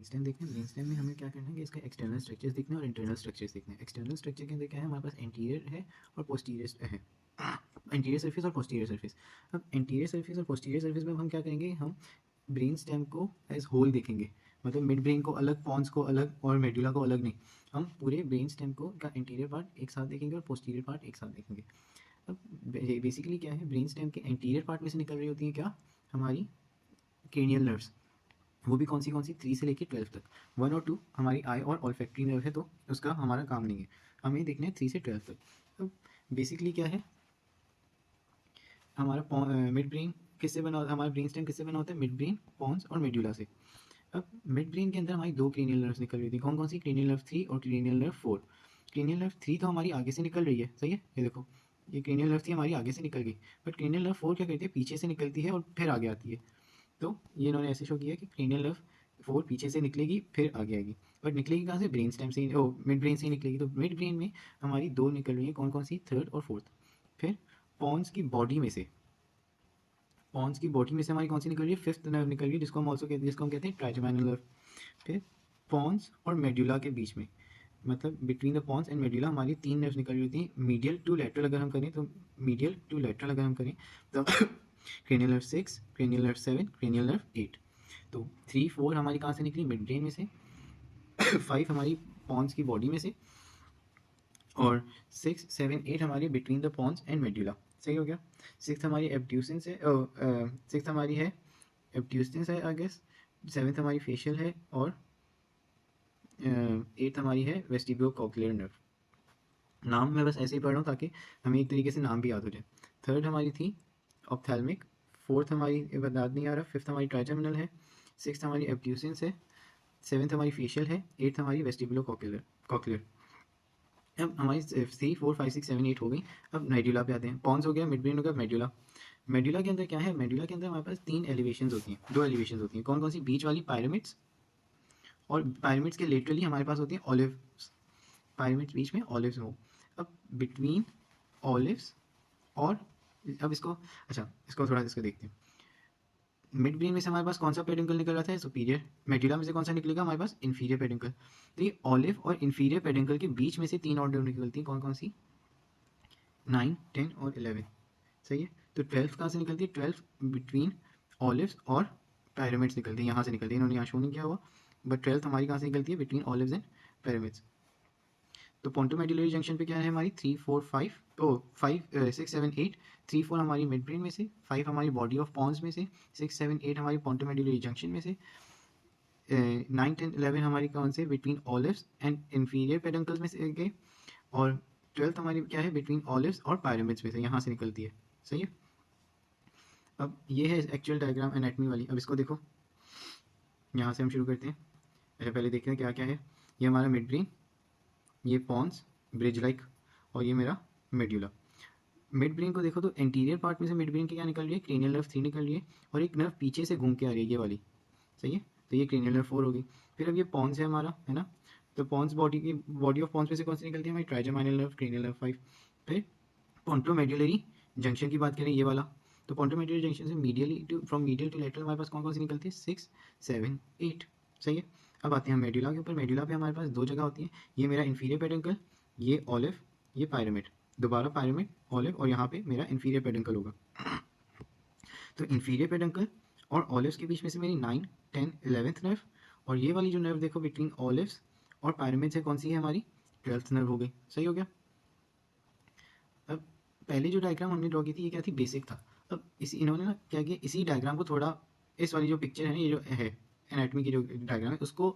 Brain stem देखें। Brain stem में हमें क्या करना है कि इसका एक्सटर्नल स्ट्रक्चर्स देखना है और इंटरनल स्ट्रक्चर्स देखना है। एक्सटर्नल स्ट्रक्चर के अंदर क्या है, हमारे पास एंटीरियर है और पोस्टीरियर है, एंटीरियर सरफेस और पोस्टीरियर सरफेस। अब एंटीरियर सरफेस और पोस्टीरियर सरफेस में हम क्या करेंगे, हम ब्रेन स्टेम को एज होल देखेंगे, मतलब मिड ब्रेन को अलग, पॉन्स को अलग और मेडुला को अलग नहीं। हम पूरे ब्रेन स्टेम को का इंटीरियर पार्ट एक साथ देखेंगे और पोस्टीरियर पार्ट एक साथ देखेंगे। अब बेसिकली क्या है, ब्रेन स्टेम के एंटीरियर पार्ट में से निकल रही होती है क्या, हमारी क्रेनियल नर्व्स। वो भी कौन सी 3 से लेकर 12 तक। 1 और 2 हमारी आई और ऑल्फैक्टरी नर्व है, तो उसका हमारा काम नहीं है, हमें देखना है 3 से 12 तक। तो बेसिकली क्या है, हमारा मिड ब्रेन किससे बना होता है, हमारा ब्रेन स्टेम किससे बना होता है, मिड ब्रेन, पॉन्स और मेडुला से। अब मिड ब्रेन के अंदर हमारी 2 क्रेनियल नर्व्स निकल रही थी, कौन सी, क्रेनियल नर्व 3 और क्रेनियल नर्व 4। क्रेनियल नर्व 3 तो हमारी आगे से निकल रही है, सही है, ये देखो, ये क्रेनियल नर्व 3 हमारी आगे से निकल गई, बट क्रेनियल नर्व 4 क्या करती है, पीछे से निकलती है और फिर आगे आती है। तो ये इन्होंने ऐसे शो किया कि क्रेनियल नर्व 4 पीछे से निकलेगी फिर आगे आएगी, बट निकलेगी कहाँ से, ब्रेन स्टेम से ही, मिड ब्रेन से ही निकलेगी। तो मिड ब्रेन में हमारी 2 निकल रही है, कौन सी, थर्ड और फोर्थ। फिर पॉन्स की बॉडी में से, पॉन्स की बॉडी में से हमारी कौन सी निकल रही है, फिफ्थ नर्व निकल रही है, जिसको हम कहते हैं ट्राइजेमिनल नर्व। फिर पॉन्स और मेडुला के बीच में, मतलब between the pons and medulla हमारी 3 नर्व्स निकल रही होती हैं, मीडियल टू लेटरल अगर हम करें तो, मीडियल टू लेटरल अगर हम करें तो cranial nerve 6, cranial nerve 7, cranial nerve 8। तो 3 4 हमारी कहाँ से निकली, मिड ब्रेन में से, 5 हमारी पॉन्स की बॉडी में से, और 6 7 8 हमारी between the pons and medulla. सही हो गया। 6 हमारी एब्ड्यूसेंस है, 6 हमारी है एब्ड्यूसेंस है आई गेस, 7 हमारी फेशियल है, और 8 हमारी है वेस्टिब्यूलोकॉक्लियर नर्व। नाम मैं बस ऐसे ही पढ़ रहा हूँ ताकि हमें एक तरीके से नाम भी याद हो जाए। थर्ड हमारी थी ऑप्थेल्मिक, फोर्थ हमारी याद नहीं आ रहा, फिफ्थ हमारी ट्राइजेमिनल है, सिक्स्थ हमारी एब्ड्यूसेंस है, सेवन्थ हमारी फेशियल है, एट्थ हमारी वेस्टिब्यूलोकॉक्लियर कॉक्लियर। अब हमारी 3 4 5 6 7 8 हो गई। अब मेडुला पे आते हैं, पॉन्स हो गया, मिड ब्रेन हो गया, मेडुला। मेडुला के अंदर क्या है, मेडुला के अंदर हमारे पास 3 एलिवेशंस होती हैं, 2 एलिवेशंस होती हैं, कौन सी, बीच वाली पायरामिड्स, और पायरामिड्स के लेटरली हमारे पास होती है ऑलिव्स, पायरामिड्स बीच में, ऑलिव्स हो। अब बिटवीन ऑलिव्स और, अब इसको, अच्छा इसको थोड़ा इसको देखते हैं। मिड ब्रेन में से हमारे पास कौन सा पेडिंकल निकल रहा था, सुपीरियर। मेडुला में से कौन सा निकलेगा हमारे पास, इन्फीरियर पेडिंकल। तो ये ऑलिव और इन्फीरियर पेडिंकल के बीच में से 3 ऑर्डर निकलती हैं, कौन सी, 9 10 और 11। सही है। तो 12 कहाँ से निकलती है, 12 बिटवीन ऑलिव्स और पायरामिड्स निकलती है, यहाँ से निकलती है, इन्होंने यहाँ शो नहीं किया हुआ, बट 12 हमारी कहाँ से निकलती है, बिटवीन ऑलिव्स एंड पायरामिड्स। तो पोंटोमेडुलरी जंक्शन पे क्या है हमारी, 3 4 5, ओ 5 6 7 8, 3 4 हमारी मिड ब्रेन में से, 5 हमारी बॉडी ऑफ पॉन्स में से, 6 7 8 हमारी पोंटोमेडुलरी जंक्शन में से, 9 10 11 हमारी कौन से, between olives and inferior peduncles में से गए, और 12 हमारी क्या है, बिटवीन ऑलिव्स और पायरामिड्स में से, यहाँ से निकलती है। सही है। अब ये है एक्चुअल डायग्राम एनाटमी वाली। अब इसको देखो, यहाँ से हम शुरू करते हैं। अच्छा पहले देखते हैं क्या क्या है। ये हमारा मिड ब्रेन, ये पॉन्स ब्रिज लाइक, और ये मेरा मेड्यूला। मिड ब्रेन को देखो तो एंटीरियर पार्ट में से मिड ब्रेन की क्या निकल रही है, क्रेनियल नर्व 3 निकल रही है, और एक नर्व पीछे से घूम के आ रही है, ये वाली। सही है। तो ये क्रेनियल नर्व 4 होगी। फिर अब ये पॉन्स है हमारा, है ना, तो पॉन्स बॉडी ऑफ पॉन्स में से कौन सी निकलती है हमारी, ट्राइजेमिनल नर्व, क्रेनियल नर्व 5। फिर पोंटोमेडुलरी जंक्शन की बात करें, ये वाला, तो पोंटोमेडुलरी जंक्शन से medially to, from medial to lateral हमारे पास कौन सी निकलती है, 6 7 8। सही है। अब आते हैं मेडुला के ऊपर। मेडुला पे हमारे पास 2 जगह होती है, ये मेरा इन्फीरियर पेडंकल, ये ऑलिव, ये पायरामिड, दोबारा पायरामिड, ऑलिव, और यहाँ पे मेरा इन्फीरियर पेडंकल होगा। तो इन्फीरियर पेडंकल और ऑलिव्स के बीच में से मेरी 9 10 11th नर्व, और ये वाली जो नर्व देखो बिटवीन ऑलिव्स और पायरामिड से कौन सी है हमारी, 12th नर्व हो गई। सही हो गया। अब पहले जो डायग्राम हमने ड्रॉ की थी ये क्या थी, बेसिक था। अब इसी इन्होंने ना क्या किया, इसी डायग्राम को थोड़ा, इस वाली जो पिक्चर है ना, ये जो है एनाटमी की जो डायग्राम है, उसको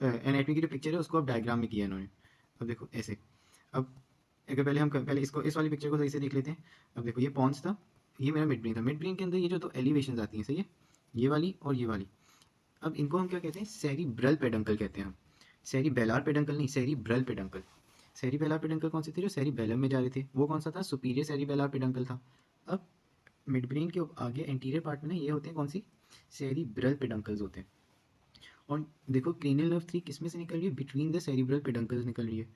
एनाटमी की जो पिक्चर है उसको अब डायग्राम में किया इन्होंने। अब देखो ऐसे। अब अगर पहले इसको, इस वाली पिक्चर को सही से देख लेते हैं। अब देखो ये पॉन्स था, ये मेरा मिड ब्रेन था। मिड ब्रेन के अंदर ये जो 2 एलिवेशंस आती हैं, सही है, ये वाली और ये वाली। अब इनको हम क्या कहते हैं, सेरिब्रल पेडंकल कहते हैं हम। सेरिबेलर पेडंकल नहीं, सेरिब्रल पेडंकल। सेरिबेलर पेडंकल कौन से थे, जो सेरिबेलम में जा रहे थे, वो कौन सा था, सुपीरियर सेरिबेलर पेडंकल था। अब मिड ब्रेन के आगे एंटीरियर पार्ट में ना ये होते हैं कौन सी, सेरिब्रल पेडंकल्स होते हैं। और देखो क्रेनियल नर्व 3 किस में से निकल रही है, बिटवीन द सेरिब्रल पेडंकल्स निकल रही है,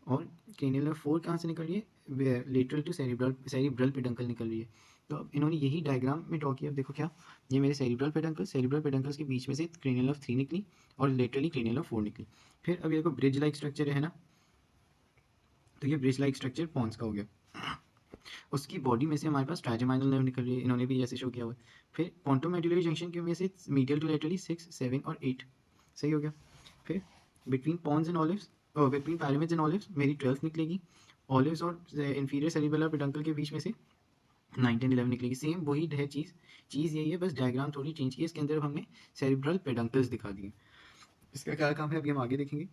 और क्रेनियल नर्व 4 कहाँ से निकल रही है, लेटरल टू सेरिब्रल पेडंकल निकल रही है। तो अब इन्होंने यही डायग्राम में ड्रॉ किया। अब देखो क्या, ये मेरे सेरिब्रल पेडंकल्स के बीच में से क्रेनियल नर्व 3 निकली और लेटरली क्रेनियल नर्व 4 निकली। फिर अब ये देखो ब्रिज लाइक स्ट्रक्चर है ना, तो ये ब्रिज लाइक स्ट्रक्चर पॉन्स का हो गया। उसकी बॉडी में से हमारे पास ट्राइजेमाइनल नर्व निकल रही है, इन्होंने भी जैसे शो किया हुआ है। फिर पोंटोमेडुलरी जंक्शन की में से मीडियल टू लेटरली 6, 7 और 8, सही हो गया। फिर between pons and olives, between pyramids and olives मेरी 12 निकलेगी। ऑलिव्स और इंफीरियर सेरिबेलर पेडंकल के बीच में से 9, 10, 11 निकलेगी। सेम वही है चीज़ यही है, बस डायग्राम थोड़ी चेंज की। इसके अंदर हमने सेरिब्रल पेडंकल्स दिखा दिए। इसका क्या काम है अभी हम आगे देखेंगे।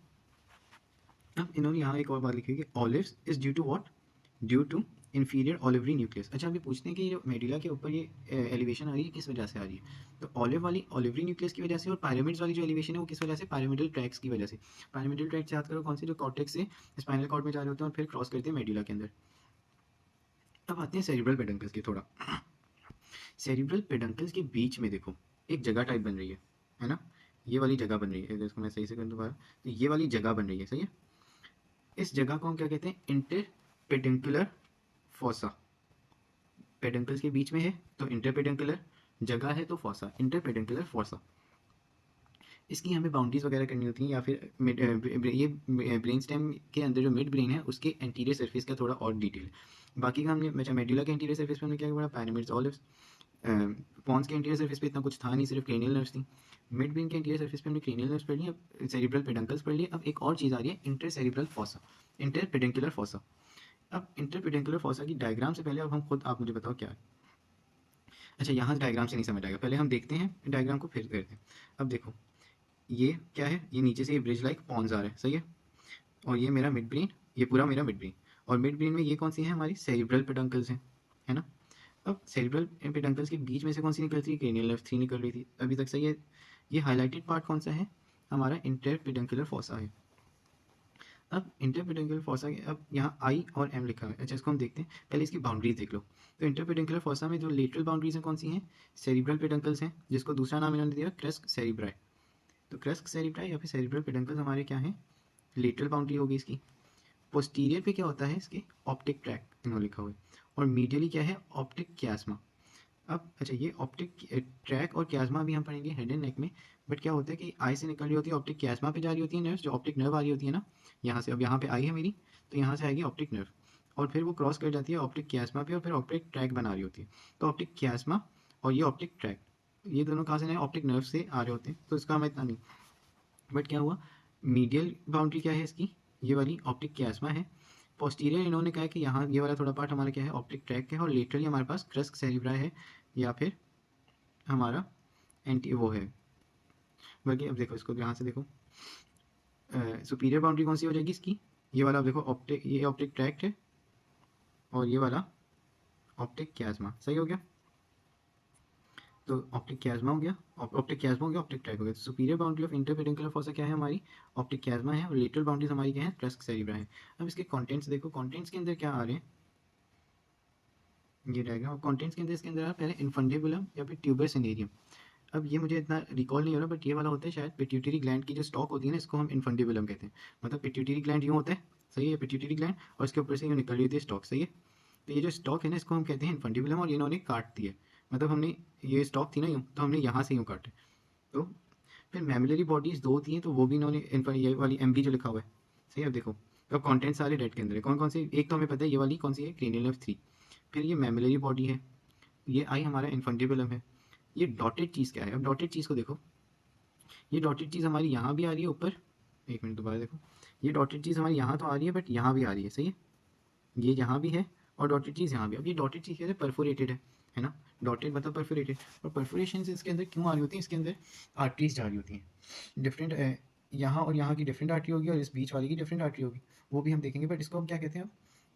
अब इन्होंने यहाँ एक और बात लिखी है कि olives is due to what, due to inferior olivary nucleus. अच्छा अभी पूछते हैं कि जो मेडुला के ऊपर ये एलिवेशन आ रही है किस वजह से आ रही है, तो ऑलिव वाली ऑलिवरी न्यूक्लियस की वजह से, और पैरामिड्स वाली जो एलिवेशन है वो किस वजह से, पैरामिडल ट्रैक्स की वजह से। पैरामिडल ट्रैक्स याद करो कौन से, जो कॉर्टेक्स से स्पाइनल कॉर्ड में जा रहे होते हैं और फिर क्रॉस करते हैं मेडुला के अंदर। अब आते हैं सेरिब्रल पेडंकल्स की थोड़ा। सेरिब्रल पेडंकल्स के बीच में देखो एक जगह टाइप बन रही है ना, ये वाली जगह बन रही है। अगर इसको मैं सही से कर दोबारा, तो ये वाली जगह बन रही है, सही है। इस जगह को हम क्या कहते हैं, इंटर पेडंकुलर फोसा। पेडंकल्स के बीच में है तो इंटर पेडंकुलर, जगह है तो फोसा, इंटर पेडंकुलर फोसा। इसकी हमें बाउंड्रीज वगैरह करनी होती हैं, या फिर ये ब्रेन स्टेम के अंदर जो मिड ब्रेन है उसके एंटीरियर सरफेस का थोड़ा और डिटेल। बाकी का हमने मेडुला के एंटीरियर सरफेस पे हमने क्या पढ़ा, पैरामिड्स, ऑलिव्स। पॉन्स के एंटीरियर सरफेस पे इतना कुछ था नहीं, सिर्फ क्रेनियल नर्व्स थी। मिड ब्रेन के एंटीरियर सरफेस पे हमने क्रेनियल नर्व्स पढ़ लिया, अब सेरिब्रल पेडंकल्स पढ़ लिए। अब एक और चीज़ आ रही है, inter cerebral fossa, inter peduncular fossa. अब इंटर पेडंकुलर फोसा की डायग्राम से पहले अब हम खुद, आप मुझे बताओ क्या है। अच्छा यहाँ डायग्राम से नहीं समझ आएगा, पहले हम देखते हैं डायग्राम को फिर करते हैं। अब देखो ये क्या है, ये नीचे से ये ब्रिज लाइक पॉन्स आ रहा है, सही है। और ये मेरा मिड ब्रेन, ये पूरा मेरा मिड ब्रेन। और मिड ब्रेन में ये कौन सी है, हमारी सेरिब्रल पेडंकल्स हैं, है ना। अब सेरिब्रल पेडंकल्स के बीच में से कौन सी निकल रही है, क्रेनियल नर्व 3 निकल रही थी अभी तक, सही है। ये हाईलाइटेड पार्ट कौन सा है, हमारा इंटर पेडंकुलर फोसा है। अब इंटर पेडंकुलर फोसा के अब यहाँ आई और एम लिखा है। अच्छा इसको हम देखते हैं, पहले इसकी बाउंड्रीज देख लो। तो इंटर पेडंकुलर फोसा में जो लेटरल बाउंड्रीज हैं कौन सी हैं, सेरिब्रल पेडंकल्स हैं, जिसको दूसरा नाम इन्होंने दिया क्रस्क सेरिब्राई। तो क्रस्क सेरिब्राई या फिर सेरिब्रल पेडंकल्स हमारे क्या हैं, लेटरल बाउंड्री होगी इसकी। पोस्टीरियर पे क्या होता है इसके, ऑप्टिक ट्रैक इन्होंने लिखा हुआ है। और मीडियली क्या है, ऑप्टिक क्यास्मा। अब अच्छा ये ऑप्टिक ट्रैक और क्यास्मा भी हम पढ़ेंगे हेड एंड नेक में। बट क्या होता है कि आई से निकल रही होती है, ऑप्टिक क्यास्मा पे जा रही होती है नर्व्स, जो ऑप्टिक नर्व आ रही होती है ना यहाँ से। अब यहाँ पे आई है मेरी, तो यहाँ से आएगी ऑप्टिक नर्व, और फिर वो क्रॉस कर जाती है ऑप्टिक क्यास्मा पे, और फिर ऑप्टिक ट्रैक बना रही होती है। तो ऑप्टिक क्यास्मा और ये ऑप्टिक ट्रैक, ये दोनों कहाँ से नए, ऑप्टिक नर्व से आ रहे होते हैं, तो इसका हमें इतना नहीं। बट क्या हुआ, मीडियल बाउंड्री क्या है इसकी, ये वाली ऑप्टिक क्यास्मा है। पोस्टीरियर इन्होंने कहा कि यहाँ ये वाला थोड़ा पार्ट हमारा क्या है, ऑप्टिक ट्रैक है। और लेटरली हमारे पास क्रस्क सेरिब्रा है, या फिर हमारा एंटी वो है। बाकी अब देखो इसको यहाँ से देखो, सुपीरियर बाउंड्री कौन सी हो जाएगी इसकी, ये वाला देखो ऑप्टिक, ये ऑप्टिक ट्रैक्ट है, और ये वाला ऑप्टिक क्यास्मा, सही हो गया। तो ऑप्टिक क्यास्मा हो गया, ऑप्टिक क्यास्मा हो गया, ऑप्टिक ट्रैक हो गया। तो सुपीरियर बाउंड्री ऑफ इंटरपेडिकुलर फोसा क्या है हमारी, ऑप्टिक क्यास्मा है। और लेटरल बाउंड्रीज हमारी क्या है, क्रस्क सेरिब्रा है। अब इसके कंटेंट्स देखो, कंटेंट्स के अंदर क्या आ रहे हैं, ये डायग्राम कंटेंट्स के अंदर, इसके अंदर पहले इन्फंडिबुलम या फिर ट्यूबर सिनेरियम। अब ये मुझे इतना रिकॉल नहीं हो रहा, बट ये वाला होता है शायद पिट्यूटरी ग्लैंड की जो स्टॉक होती है ना, इसको हम इन्फंडिबुलम कहते हैं। मतलब पिट्यूटरी ग्लैंड यूँ होता है, सही है, पिट्यूटरी ग्लैंड, और इसके ऊपर से यूँ निकल रही होती है स्टॉक, सही है। तो ये जो स्टॉक है ना, इसको हम कहते हैं इन्फंडिबुलम, और इन्होंने काट दिया। मतलब हमने, ये स्टॉक थी ना यूँ, तो हमने यहाँ से यूँ काटे। तो फिर मेमुलरी बॉडीज 2 होती हैं, तो वो भी इन्होंने ये वाली एम जो लिखा हुआ है, सही है। अब देखो तो कॉन्टेंट सारे डेट के अंदर है, कौन कौन से, एक तो हमें पता है ये वाली कौन सी है, क्रेनियल नर्व 3। फिर ये मेमुलरी बॉडी है, ये आई हमारा इन्फंडिबुलम है। ये डॉटेड चीज़ क्या है, अब डॉटेड चीज़ को देखो, ये डॉटेड चीज़ हमारी यहाँ भी आ रही है ऊपर, एक मिनट दोबारा देखो, ये डॉटेड चीज़ हमारी यहाँ तो आ रही है, बट यहाँ भी आ रही है, सही है। ये यहाँ भी है, और डॉटेड चीज़ यहाँ भी। अब ये डॉटेड चीज़ कैसे, परफोरेटेड है ना, डॉटेड मतलब परफोरेटेड। और परफोरेशन इसके अंदर क्यों आ रही होती है, इसके अंदर आर्टरीज जा रही होती हैं डिफरेंट, यहाँ और यहाँ की डिफरेंट आर्टरी होगी, और इस बीच वाली की डिफरेंट आर्टरी होगी, वो भी हम देखेंगे। बट इसको हम क्या कहते हैं,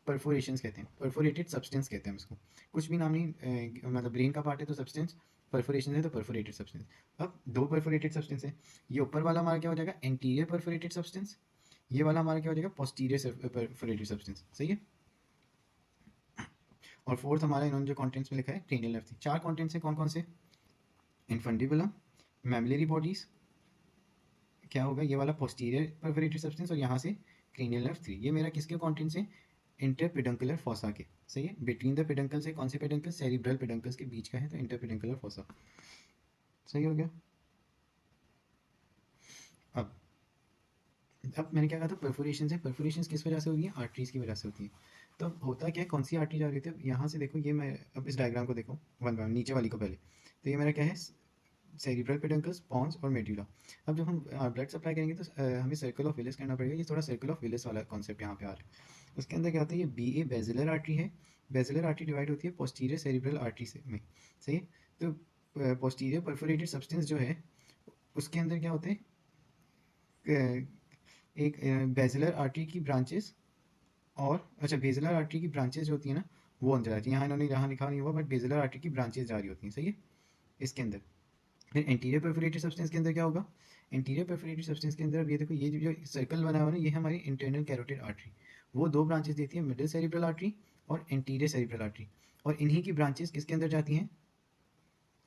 परफोरेशंस कहते हैं, परफोरेटेड सब्सटेंस कहते हैं हम इसको। कुछ भी नाम नहीं, मतलब ब्रेन का पार्ट है तो सब्सटेंस, परफोरेशन है तो परफोरेटेड सब्सटेंस। अब 2 परफोरेटेड सब्सटेंस है, ये ऊपर वाला हमारा क्या हो जाएगा, एंटीरियर परफोरेटेड सब्सटेंस, ये वाला हमारा क्या हो जाएगा, पोस्टीरियर परफोरेटेड सब्सटेंस, सही है। और फोर्थ हमारा इन्होंने जो कॉन्टेंट्स में लिखा है, क्रेनियल नर्व 3। 4 कॉन्टेंट्स हैं, कौन कौन से, इन्फंडिबुलम, मेमुलरी बॉडीज, क्या होगा ये वाला पोस्टीरियर परफोरेटेड सब्सटेंस, और यहाँ से क्रेनियल नर्व 3। ये मेरा किसके कॉन्टेंट्स हैं, इंटरपेडंकुलर फोसा के, सही है। बिटवीन द पेडंकल से कौन से पेडंकल, सेरिब्रल पेडंकल्स के बीच का है, तो इंटरपेडंकुलर फोसा। सही हो गया। अब मैंने क्या कहा था, परफोरेशन है। परफोरेशन किस वजह से होती है, आर्टरीज की वजह से होती है। तो अब होता क्या है, कौन सी आर्टरी जा रही थी, अब यहाँ से देखो, ये मैं अब इस डायग्राम को देखो वन बाय नीचे वाली को पहले। तो ये मेरा क्या है, सेरिब्रल पेडंकल्स, पॉन्स और मेड्यूला। अब जब हम ब्लड सप्लाई करेंगे तो हमें सर्कल ऑफ विलिस करना पड़ेगा। ये थोड़ा सर्कल ऑफ विलिस वाला कॉन्सेप्ट यहाँ पे आ रहा है। उसके अंदर क्या होता है, ये बी ए बेजिलर आर्टरी है। बेजिलर आर्टरी डिवाइड होती है पोस्टीरियर सेरिब्रल आर्टरी से में। सही है। तो पोस्टीरियर परफोरेटेड सब्सटेंस जो है उसके अंदर क्या होते हैं, एक बेजिलर आर्टरी की ब्रांचेस, और अच्छा बेजिलर आर्टरी की ब्रांचेस जो होती है ना, वो अंदर आती है। यहाँ इन्होंने यहाँ लिखा नहीं हुआ, बट बेजिलर आर्टरी की ब्रांचेस जा रही होती हैं। सही है। इसके अंदर फिर एंटीरियर परफोरेटेड सब्सटेंस के अंदर क्या होगा, एंटीरियर परफोरेटेड सब्सटेंस के अंदर अब ये देखो, ये जो सर्कल बना हुआ है ना, ये है हमारी इंटरनल कैरोटिड आर्टरी। वो दो ब्रांचेस देती है, मिडिल सेरिब्रल आर्टरी और एंटीरियर सेरिब्रल आर्टरी। और इन्हीं की ब्रांचेस किसके अंदर जाती हैं,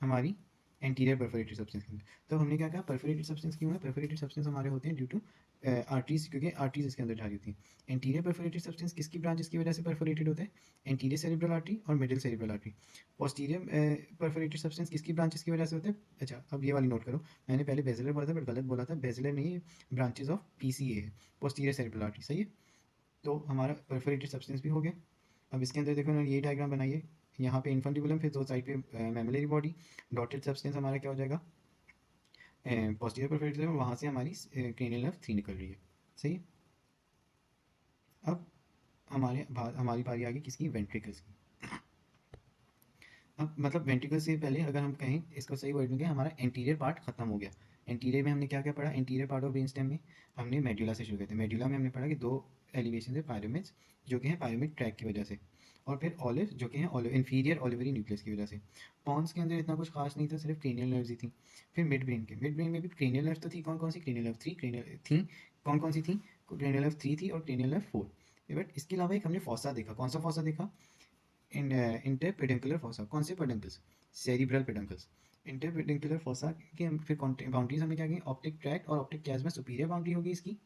हमारी एंटीरियर परफोरेटेड सब्सटेंस के अंदर। तो हमने क्या कहा, परफोरेटेड सब्सटेंस क्यों है, परफोरेटेड सब्सटेंस हमारे होते हैं ड्यू टू आर्टरीज, क्योंकि आर्टरीज इसके अंदर जा रही होती हैं। एंटीरियर परफोरेटेड सब्सटेंस किसकी ब्रांचेस की वजह से परफोरेटेड होते हैं, एंटीरियर सेरिब्रल आर्टरी और middle cerebral artery. Posterior perforated substance किसकी ब्रांचेस की वजह से होते हैं, अच्छा अब ये वाली नोट करो, मैंने पहले बेजिलर बोला था बट गलत बोला था, बेजिलर नहीं, ब्रांचेस ऑफ पीसीए है, पोस्टीरियर सेरिब्रल आर्टरी। सही है। तो हमारा परफोरेटेड सब्सटेंस भी हो गया। अब इसके अंदर देखो उन्होंने ये डायग्राम बनाई है, यहाँ पे इन्फंटिबुलम, फिर दो साइड पे मैमिलरी बॉडी, डॉटेड सब्सटेंस हमारा क्या हो जाएगा, पोस्टीरियर परफोरेटेड, वहाँ से हमारी क्रेनियल नर्व 3 निकल रही है। सही है। अब हमारी बारी आ गई किसकी, वेंट्रिकल्स की। अब मतलब वेंट्रिकल से पहले अगर हम कहें इसको सही वर्ड में, हमारा एंटीरियर पार्ट खत्म हो गया। एंटीरियर में हमने क्या क्या पढ़ा, anterior part of brain stem में हमने मेड्यूला से शुरू किया था। मेड्यूला में हमने पढ़ा कि दो एलिवेशन है पायरामिड्स, जो कि हैं पायरामिड ट्रैक की वजह से, और फिर ऑलिव जो कि हैं ऑलिव इंफीरियर ऑलिवरी न्यूक्लियस की वजह से। पॉन्स के अंदर इतना कुछ खास नहीं था, सिर्फ क्रेनियल नर्व्स ही थी। फिर मिड ब्रेन में भी क्रेनियल नर्व्स तो थी, कौन कौन सी, क्रेनियल नर्व 3 क्रेनियल थी, कौन कौन सी थी, क्रेनियल नर्व 3 थी और क्रेनियल नर्व 4। बट इसके अलावा एक हमने फॉसा देखा, कौन सा फॉसा देखा, इंटरपेडिकुलर फोसा। कौन से पेडंकल्स, सेरिब्रल पेडंकल्स। इंटरपेडिकुलर फोसा के फिर बाउंड्रीज हमें क्या कहेंगे, ऑप्टिक ट्रैक्ट और ऑप्टिक कैज़्मा, सुपीरियर बाउंड्री होगी इसकी।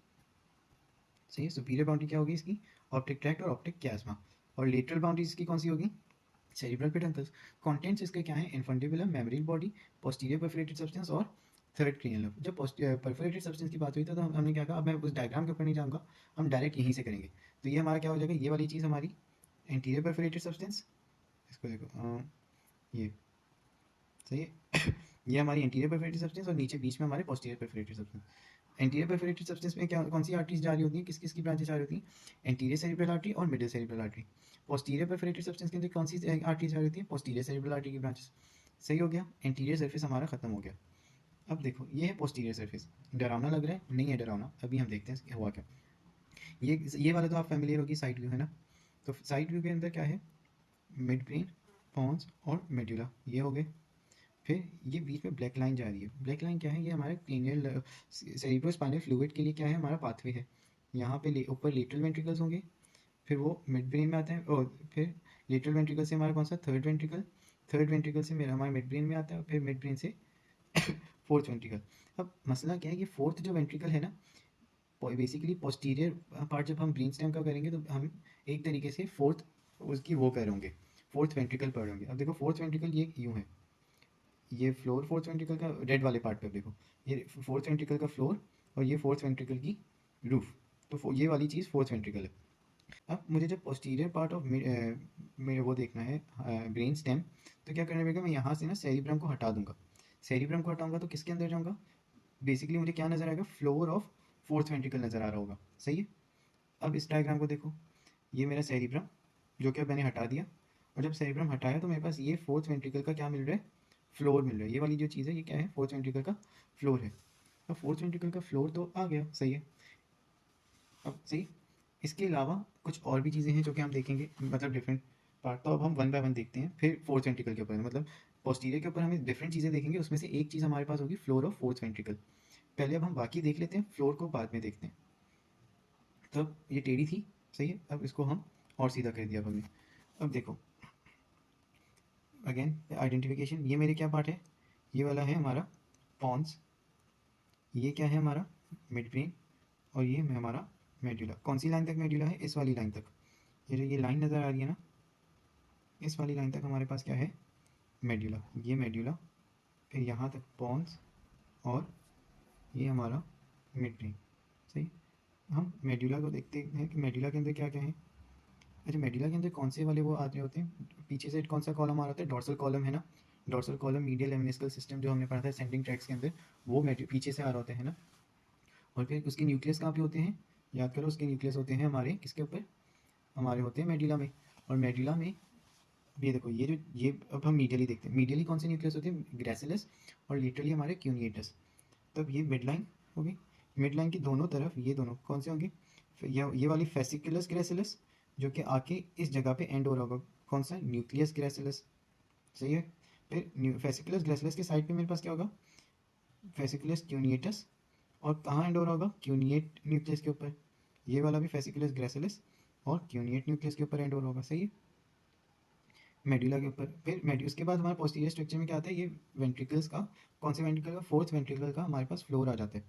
सही है, सुपीरियर बाउंड्री क्या होगी इसकी, ऑप्टिक ट्रैक्ट और ऑप्टिक कैज़्मा। और लेटरल बाउंड्री इसकी कौन सी होगी, सेरिब्रल पेडंकल्स। कंटेंट्स इसके क्या है, infundibulum, mammillary body, posterior perforated substance और थर्ड क्रेनियल नर्व। जब परफोरेटेड सब्सटेंस की बात हुई तो हमने क्या कहा, अब मैं उस डायग्राम के ऊपर नहीं जाऊँगा, हम डायरेक्ट यहीं से करेंगे। तो ये हमारा क्या हो जाएगा, ये वाली चीज़ हमारी एंटीरियर परफोरेटेड सब्सटेंस, इसको देखो ये सही है। ये हमारी एंटीरियर परफोरेटेड सब्सटेंस और नीचे बीच में हमारे posterior perforated substance. Anterior perforated substance में क्या कौन सी आर्टरीज जा रही होती हैं, किस किस की ब्रांचेस जा रही होती हैं, एंटीरियर सेरिब्रल आर्टरी और middle cerebral artery. Posterior perforated substance के अंदर कौन सी आर्टरीज जा रही होती हैं, पोस्टीरियर सेरिब्रल आर्टरी की ब्रांचेस। सही हो गया, एंटीरियर सरफेस हमारा खत्म हो गया। अब देखो ये है पोस्टीरियर सरफेस, डरावना लग रहा है, नहीं है डरावना, अभी हम देखते हैं हुआ क्या। ये वाला तो आप फैमिलियर होगी, साइड व्यू है ना। तो साइड व्यू के अंदर क्या है, मिड ब्रेन, पॉन्स और मेड्यूला, ये हो गए। फिर ये बीच में ब्लैक लाइन जा रही है, ब्लैक लाइन क्या है, ये हमारे क्रेनियल सेरिब्रोस्पाइनल फ्लूइड के लिए क्या है, हमारा पाथवे है। यहाँ पे ऊपर लेटरल वेंट्रिकल्स होंगे, फिर वो मिड ब्रेन में आते हैं, और फिर लेटरल वेंट्रिकल से हमारा कौन सा, थर्ड वेंट्रिकल, थर्ड वेंट्रिकल से मेरा हमारा मिड ब्रेन में आता है, और फिर मिड ब्रेन से फोर्थ वेंट्रिकल। अब मसला क्या है, ये फोर्थ जो वेंट्रिकल है ना, बेसिकली पोस्टीरियर पार्ट जब हम ब्रेन स्टेम का करेंगे तो हम एक तरीके से फोर्थ उसकी वो कर होंगे, फोर्थ वेंट्रिकल पढ़ होंगे। अब देखो फोर्थ वेंट्रिकल ये यूँ है, ये फ्लोर फोर्थ वेंट्रिकल का रेड वाले पार्ट पे देखो, ये फोर्थ वेंट्रिकल का फ्लोर और ये फोर्थ वेंट्रिकल की रूफ। तो ये वाली चीज़ फोर्थ वेंट्रिकल है। अब मुझे जब पोस्टीरियर पार्ट ऑफ मेरे वो देखना है ब्रेन स्टेम, तो क्या करना पड़ेगा, मैं यहाँ से ना सेरिब्रम को हटा दूंगा। सेरिब्रम को हटाऊंगा तो किसके अंदर जाऊँगा, बेसिकली मुझे क्या नज़र आएगा, फ्लोर ऑफ फोर्थ वेंट्रिकल नज़र आ रहा होगा। सही है। अब इस डायग्राम को देखो, ये मेरा सेरिब्रम जो कि मैंने हटा दिया, और जब सेरिब्रम हटाया तो मेरे पास ये फोर्थ वेंट्रिकल का क्या मिल रहा है, फ्लोर मिल रहा है। ये वाली जो चीज़ है ये क्या है, फोर्थ वेंट्रिकल का फ्लोर है। अब फोर्थ वेंट्रिकल का फ्लोर तो आ गया, सही है। अब सही, इसके अलावा कुछ और भी चीज़ें हैं जो कि हम देखेंगे, मतलब डिफरेंट पार्ट। तो अब हम वन बाय वन देखते हैं, फिर फोर्थ वेंट्रिकल के ऊपर, मतलब पोस्टीरियर के ऊपर हमें डिफरेंट चीज़ें देखेंगे, उसमें से एक चीज़ हमारे पास होगी फ्लोर ऑफ फोर्थ वेंट्रिकल। पहले अब हम बाकी देख लेते हैं, फ्लोर को बाद में देखते हैं। तब ये टेढ़ी थी, सही है, अब इसको हम और सीधा कर दिया अब हमने। अब देखो अगेन आइडेंटिफिकेशन, ये मेरे क्या पार्ट है, ये वाला है हमारा पॉन्स, ये क्या है हमारा मिड ब्रेन, और ये हमारा मेड्यूला। कौन सी लाइन तक मेड्यूला है, इस वाली लाइन तक। ये जो ये लाइन नज़र आ रही है ना, इस वाली लाइन तक हमारे पास क्या है, मेड्यूला, ये मेड्यूला, फिर यहाँ तक पॉन्स, और ये हमारा मिड ब्रेन। सही। हम मेड्यूला को देखते हैं कि मेड्यूला के अंदर क्या क्या है। अच्छा, मेडुला के अंदर कौन से वाले वो आ रहे होते हैं, पीछे से कौन सा कॉलम आ रहा होता है, डोर्सल कॉलम है ना। डोर्सल कॉलम मीडियल लेमिनिस्कल सिस्टम जो हमने पढ़ा था सेंडिंग ट्रैक्स के अंदर, वो पीछे से आ रहा होता है ना। और फिर उसके न्यूक्लियस कहाँ पे होते हैं, याद करो, उसके न्यूक्लियस होते हैं हमारे किसके ऊपर, हमारे होते हैं मेडुला में। और मेडुला में ये देखो, ये अब हम मीडियली देखते हैं, मीडियली कौन से न्यूक्लियस होते हैं, ग्रेसिलस, और लिटरली हमारे क्यूनिएटस। तब ये मिड लाइन होगी, मिड लाइन की दोनों तरफ ये दोनों कौन से होंगे, ये वाली फेसिकुलस ग्रेसिलस, जो कि आके इस जगह पे एंड हो रहा होगा, कौन सा, न्यूक्लियस ग्रेसिलस। सही है। फिर फेसिकुलस ग्रेसिलस के साइड पे मेरे पास क्या होगा, फेसिकुलस क्यूनिएटस, और कहाँ एंड हो रहा होगा, क्यूनिएट न्यूक्लियस के ऊपर। ये वाला भी फेसिकुलस ग्रेसिलस और क्यूनिएट न्यूक्लियस के ऊपर एंड हो रहा होगा। सही है, मेडुला के ऊपर। फिर उसके बाद हमारे पोस्टीरियर स्ट्रक्चर में क्या आता है, ये वेंट्रिकल्स का, कौन से वेंट्रिकल का, फोर्थ वेंट्रिकल का हमारे पास फ्लोर आ जाता है।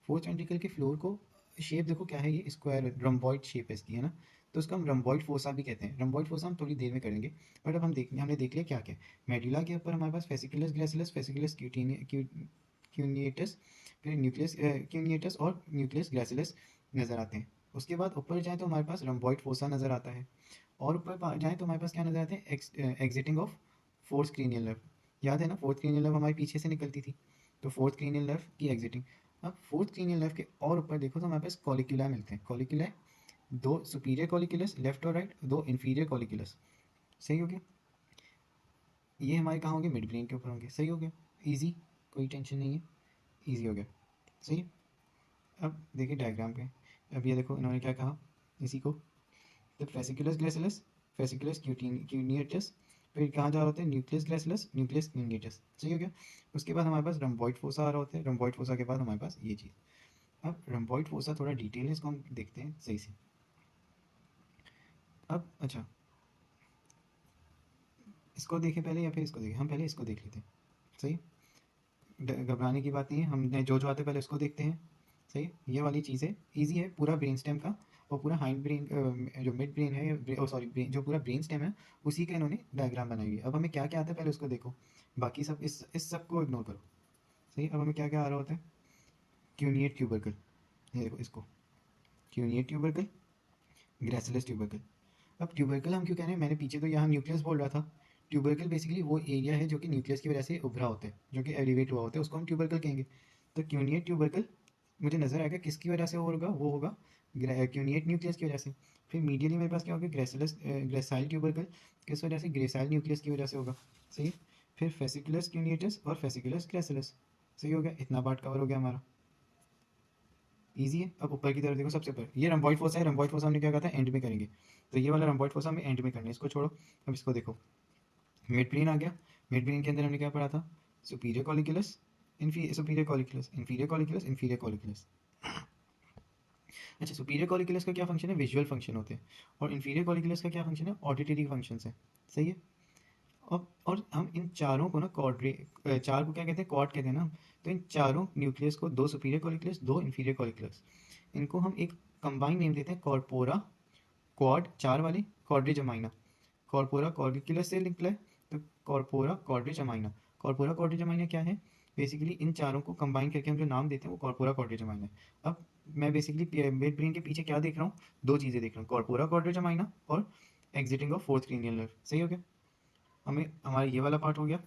फोर्थ वेंट्रिकल के फ्लोर को शेप देखो क्या है, ये स्क्वायर रम्बॉइड शेप है इसकी, है ना। तो उसको हम रम्बॉइड फोसा भी कहते हैं। रम्बॉइड फोसा हम थोड़ी देर में करेंगे, बट अब हमने देख लिया क्या क्या। मेडुला के ऊपर हमारे पास फेसिकुलस ग्रेसिलस, फेसिकुलस क्यूनिएटस, फिर न्यूक्लियस क्यूनिएटस और न्यूक्लियस ग्रेसिलस नज़र आते हैं। उसके बाद ऊपर जाए तो हमारे पास रम्बॉइड फोसा नज़र आता है। और ऊपर जाए तो हमारे पास क्या नजर आते हैं, exiting of fourth cranial nerve. याद है ना, फोर्थ क्रीनियल नर्व हमारे पीछे से निकलती थी, तो फोर्थ क्रीनियल नर्व की एग्जिटिंग। अब फोर्थ क्रीनियल नर्व के और ऊपर देखो तो हमारे पास कॉलिक्यूला मिलते हैं। कॉलिक्यूला, दो सुपीरियर कॉलिक्यूलस लेफ्ट और राइट, दो इन्फीरियर कॉलिक्यूलस। सही हो गया। ये हमारे कहाँ होंगे, मिड ब्रेन के ऊपर होंगे। सही हो गया, ईजी, कोई टेंशन नहीं है, ईजी हो गया। सही है। अब देखिए डायग्राम पे, अब ये देखो इन्होंने क्या कहा इसी को, तो फेसिकुलस ग्रेसिलस, फेसिकुलस क्यूनिएटस, फिर कहाँ जा रहा होता है, न्यूक्लियस ग्रेसिलस, न्यूक्लियस क्यूनिएटस। सही हो गया। उसके बाद हमारे पास रम्बॉइड फोसा आ रहा होता है। रम्बॉइड फोसा के बाद हमारे पास ये चीज़। अब रम्बॉइड फोसा थोड़ा डिटेल है, इसको हम देखते हैं सही से। अब अच्छा, इसको देखें पहले या फिर इसको देखें, हम पहले इसको देख लेते हैं। सही, घबराने की बात नहीं है, हमने जो आते पहले उसको देखते हैं। सही, ये वाली चीज़ें ईजी है, पूरा ब्रेन स्टेम का और पूरा हाइंड ब्रेन, जो मिड ब्रेन है, सॉरी ब्रेन, जो पूरा ब्रेन स्टेम है उसी का इन्होंने डायग्राम बनाई हुई है। अब हमें क्या क्या आता है पहले उसको देखो, बाकी सब इस सब को इग्नोर करो। सही, अब हमें क्या क्या आ रहा होता है, क्यूनिएट ट्यूबरकल, ये देखो इसको, क्यूनिएट ट्यूबरकल, ग्रेसिलस ट्यूबरकल। अब ट्यूबरकल हम क्यों कह रहे हैं, मैंने पीछे तो यहाँ न्यूक्लियस बोल रहा था। ट्यूबरकल बेसिकली वो एरिया है जो कि न्यूक्लियस की वजह से उभरा होता है, जो कि एलिवेट हुआ होता है, उसको हम ट्यूबरकल कहेंगे। तो क्यूनिएट ट्यूबरकल मुझे नजर आएगा किसकी वजह से होगा, वो होगा क्यूनिएट न्यूक्लियस की वजह से। फिर मीडियली मेरे पास क्या होगा, ग्रेसाइल ट्यूबरकल, किस वजह से, ग्रेसाइल न्यूक्लियस की वजह से होगा। सही है। फिर फेसिकुलस क्यूनिएटस और फेसिकुलस ग्रेसिलस। सही हो गया, इतना पार्ट कवर हो गया हमारा, ईजी है। अब ऊपर की तरफ देखो, सबसे ऊपर ये रम्बॉइड फोसा है। रम्बॉइड फोसा हमने क्या कहा था, एंड में करेंगे, तो ये वाला रम्बॉइड फोसा हमें एंड में करना है, इसको छोड़ो। अब इसको देखो, मिड ब्रेन आ गया। मिड ब्रेन के अंदर हमने क्या पढ़ा था, superior colliculus, superior colliculus, inferior colliculus, inferior colliculus. अच्छा, सुपीरियर कॉलिकुलस का क्या फंक्शन है, विजुअल फंक्शन होते हैं, और इन्फीरियर कॉलिकुलस का क्या फंक्शन है, ऑडिटरी फंक्शन है। सही है। और हम इन चारों को ना चार को क्या कहते हैं, कॉर्ड कहते हैं ना। तो इन चारों न्यूक्लियस को, दो सुपीरियर कॉलिकुलस, दो इन्फीरियर कॉलिकुलस, इनको हम एक कंबाइन नेम देते हैं, कॉर्पोरा क्वाड, चार वाली क्वाड्रिजमाइना। कॉर्पोरा कॉर्डिकुलस से निकला है, तो कॉर्पोरा क्वाड्रिजमाइना। कॉर्पोरा क्वाड्रिजमाइना क्या है, बेसिकली इन चारों को कंबाइन करके हम जो नाम देते हैं वो कॉर्पोरा क्वाड्रिजमाइना है। अब मैं बेसिकली मिड ब्रेन के पीछे क्या देख रहा हूँ, दो चीज़ें देख रहा हूँ, कॉर्पोरा क्वाड्रिजमाइना और exiting of fourth cranial nerve. सही हो गया, हमें हमारा ये वाला पार्ट हो गया,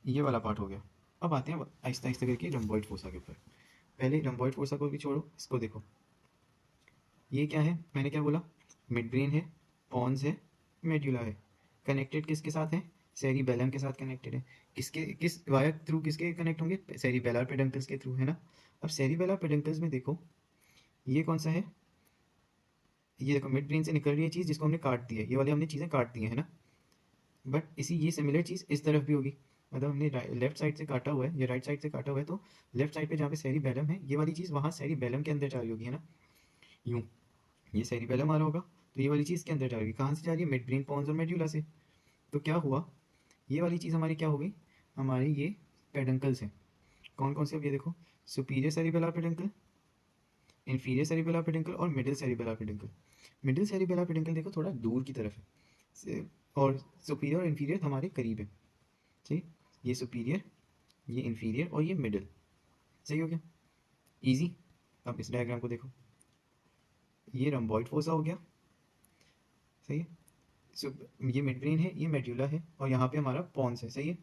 ये वाला पार्ट हो गया। अब आते हैं आहिस्ता आहिस्ता करके रम्बॉइड फोसा के ऊपर। पहले रम्बॉइड फोसा को भी छोड़ो, इसको देखो, ये क्या है, मैंने क्या बोला, मिड ब्रेन है, पॉन्स है, मेड्यूला है। कनेक्टेड किसके साथ है, सेरिबेलम के साथ कनेक्टेड है। किस वायर थ्रू किसके कनेक्ट होंगे, सेरिबेलर पेडंकल्स के थ्रू, है ना। अब सेरिबेलर पेडंकल्स में देखो, ये कौन सा है, ये देखो मिड ब्रेन से निकल रही है चीज़ जिसको हमने काट दिया है, ये वाली हमने चीज़ें काट दी है ना। बट इसी ये सिमिलर चीज़ इस तरफ भी होगी, मतलब हमने लेफ्ट साइड से काटा हुआ है, ये राइट साइड से काटा हुआ है, तो लेफ्ट साइड पे जहाँ पे सेरिबेलम है, ये वाली चीज़ वहाँ सेरिबेलम के अंदर जा रही होगी, है ना। यूँ, ये सेरिबेलम आ रहा होगा, तो ये वाली चीज़ के अंदर जा रही है, कहाँ से जा रही है, मिड ब्रेन पॉन्स और मेड्यूला से। तो क्या हुआ, ये वाली चीज़ हमारी क्या हो गई, हमारी ये पेडंकल्स हैं। कौन कौन से, अब ये देखो, superior cerebellar peduncle, inferior cerebellar peduncle और middle cerebellar peduncle. Middle cerebellar peduncle देखो थोड़ा दूर की तरफ है, और सुपीरियर और इन्फीरियर हमारे करीब है। सही, ये सुपीरियर, ये इन्फीरियर और ये मिडिल। सही हो गया, इजी। अब इस डायग्राम को देखो, ये रम्बॉइड फोसा हो गया। सही है, सो ये मिड ब्रेन है, ये मेड्यूला है, और यहाँ पे हमारा पॉन्स है। सही है,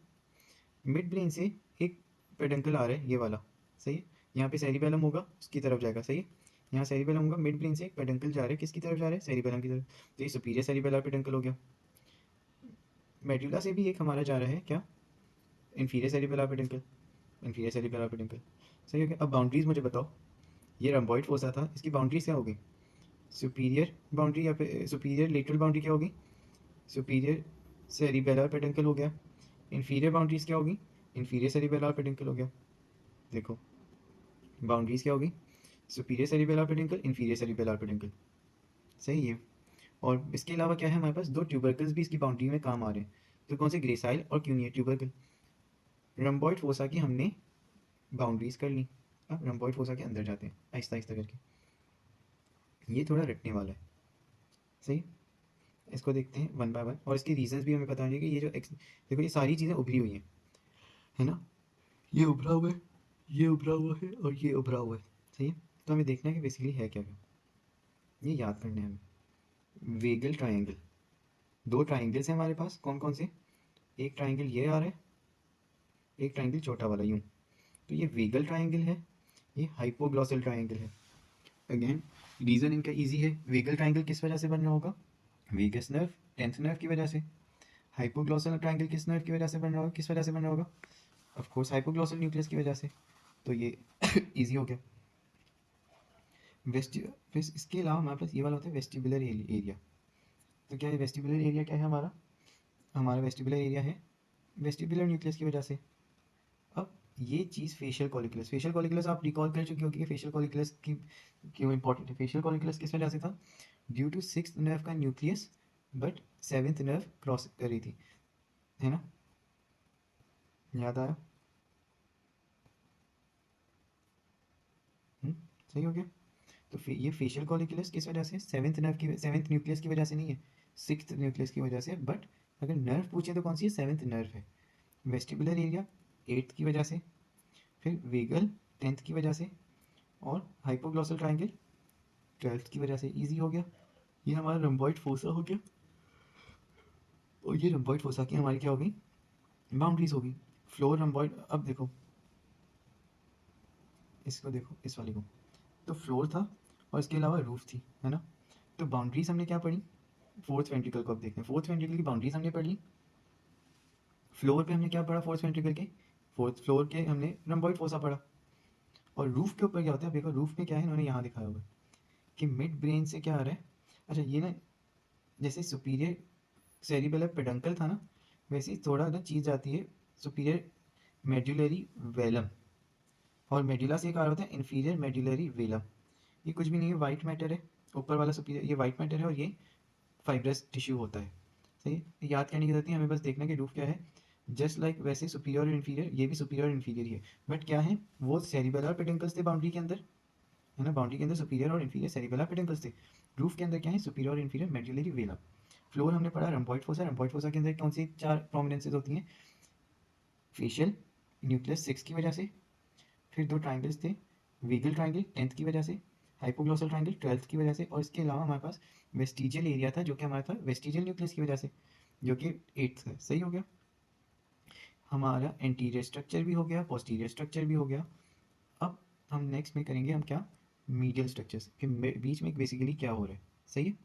मिड ब्रेन से एक पेडंकल आ रहा है, ये वाला। सही है, यहाँ पे सेरिबेलम होगा, उसकी तरफ जाएगा। सही है, यहाँ सेरिबेलम होगा, मिड ब्रेन से एक पेडंकल जा रहा है, किसकी तरफ जा रहा है, सेरिबेलम की तरफ। तो ये सुपीरियर सेरिबेलर पेडंकल हो गया। मेड्यूला से भी एक हमारा जा रहा है क्या, inferior cerebellar peduncle, inferior cerebellar peduncle. सही हो गया। अब बाउंड्रीज मुझे बताओ, ये रम्बॉइड फोसा था, इसकी बाउंड्रीज क्या होगी, सुपीरियर बाउंड्री या फिर सुपीरियर लेटरल बाउंड्री क्या होगी, सुपीरियर सेरिबेलर पेडंकल हो गया। इन्फीरियर बाउंड्रीज क्या होगी, इन्फीरियर सेरिबेलर पेडंकल हो गया। देखो बाउंड्रीज क्या होगी, superior cerebellar peduncle, inferior cerebellar peduncle. सही है। और इसके अलावा क्या है, हमारे पास दो ट्यूबरकल्स भी इसकी बाउंड्री में काम आ रहे हैं। तो कौन से, ग्रेसाइल और क्यूनियर ट्यूबरकल। रम्बॉइड फोसा की हमने बाउंड्रीज कर ली। अब रम्बॉइड फोसा के अंदर जाते हैं आहिस्ता आहिस्ता करके, ये थोड़ा रटने वाला है। सही, इसको देखते हैं वन बाय वन, और इसके रीजंस भी हमें पता होंगे कि ये जो देखो ये सारी चीज़ें उभरी हुई हैं, है ना, ये उभरा हुआ है, ये उभरा हुआ है, और ये उभरा हुआ है। सही है, तो हमें देखना है कि बेसिकली है क्या क्या, ये याद करना है हमें। वेगल ट्राइंगल, दो ट्राइंगल्स हैं हमारे पास, कौन कौन से, एक ट्राइंगल ये आ रहा है, एक ट्राइंगल छोटा वाला यूं। तो ये वेगल ट्राइंगल है, ये हाइपोग्लॉसल ट्राइंगल है। अगेन रीज़न इनका इजी है। वेगल ट्राइंगल किस वजह से बन रहा होगा, वेगस नर्व, टेंथ नर्व की वजह से। हाइपोग्लॉसल ट्राइंगल किस नर्व की वजह से बन रहा होगा, किस वजह से बन रहा होगा, ऑफ कोर्स हाइपोग्लॉसल न्यूक्लियस की वजह से। तो ये इजी हो गया। फिर इसके अलावा हमारे पास ये वाला होता है वेस्टिबुलर एरिया। तो क्या है वेस्टिबुलर एरिया, क्या है हमारा, हमारा वेस्टिबुलर एरिया है वेस्टिबुलर न्यूक्लियस की वजह से। अब ये चीज़ फेशियल कॉलिकुलस, फेशियल कॉलिकुलस आप रिकॉल कर चुके होगी कि फेशियल कॉलिकुलस की क्यों इंपॉर्टेंट है। फेशियल कॉलिकुलस किस वजह से था, ड्यू टू सिक्स्थ नर्व का nucleus but seventh nerve cross कर रही थी, है ना, याद आया। सही हो गया। तो ये फेशियल कॉलिकुलस किस वजह से, सेवेंथ नर्व की, सेवेंथ न्यूक्लियस की वजह से नहीं है, सिक्स्थ न्यूक्लियस की वजह से। बट अगर नर्व पूछे तो कौन सी है, सेवेंथ नर्व है। वेस्टिबुलर एरिया एट्थ की वजह से, फिर वेगल टेंथ की वजह से, और हाइपोग्लॉसल ट्राइंगल ट्वेल्थ की वजह से। इजी हो गया, ये हमारा रम्बॉइड फोसा हो गया। और ये रम्बॉइड फोसा की हमारी क्या होगी, बाउंड्रीज होगी। फ्लोर रम्बॉइड, अब देखो इसको, देखो इस वाले को, तो फ्लोर था और इसके अलावा रूफ थी, है ना। तो बाउंड्रीज हमने क्या पढ़ी, फोर्थ वेंट्रिकल को अब देखते हैं। फोर्थ वेंट्रिकल की बाउंड्रीज हमने पढ़ ली। फ्लोर पे हमने क्या पढ़ा, फोर्थ वेंट्रिकल के, फोर्थ फ्लोर के हमने रम्बॉइड फोसा पढ़ा। और रूफ के ऊपर क्या होता है, देखो रूफ में क्या है, इन्होंने यहाँ दिखाया हुआ है कि मिड ब्रेन से क्या आ रहा है। अच्छा ये ना, जैसे सुपीरियर सेरिबेलर पेडंकल था ना, वैसे ही थोड़ा ना चीज़ आती है, सुपीरियर मेड्यूलरी वेलम, और मेड्यूला से एक आ रहा होता है इन्फीरियर मेड्यूलरी वेलम। ये कुछ भी नहीं है, वाइट मैटर है, ऊपर वाला सुपीरियर ये वाइट मैटर है, और ये फाइब्रस टिश्यू होता है। सही है, याद करने की जरूरत नहीं, हमें बस देखना कि रूफ क्या है। जस्ट लाइक वैसे सुपीरियर और इन्फीरियर, ये भी सुपीरियर और इन्फीरियर ही है, बट क्या है, वो सेरिबेलर पेडंकल्स थे बाउंड्री के अंदर, है ना, बाउंड्री के अंदर सुपीरियर और इन्फीरियर सेरिबेलर पेडंकल्स थे। रूफ के अंदर क्या है, सुपीरियर और इन्फीरियर मेड्यूलरी वेलम। फ्लोर हमने पढ़ा रम्बॉइड फोसा, रम्बॉइड फोसा के अंदर कौन सी चार प्रोमिनेंसेज होती हैं, फेशियल न्यूक्लियस सिक्स की वजह से, फिर दो ट्राइंगल्स थे, वीगल ट्राइंगल टेंथ की वजह से, हाइपोग्लॉसल ट्राइंगल ट्वेल्थ की वजह से, और इसके अलावा हमारे पास वेस्टिजियल एरिया था जो कि हमारा था वेस्टिजियल न्यूक्लियस की वजह से, जो कि एट्थ है। सही हो गया, हमारा एंटीरियर स्ट्रक्चर भी हो गया, पोस्टीरियर स्ट्रक्चर भी हो गया। अब हम नेक्स्ट में करेंगे हम क्या, मीडियल स्ट्रक्चर्स के बीच में बेसिकली क्या हो रहा है। सही है।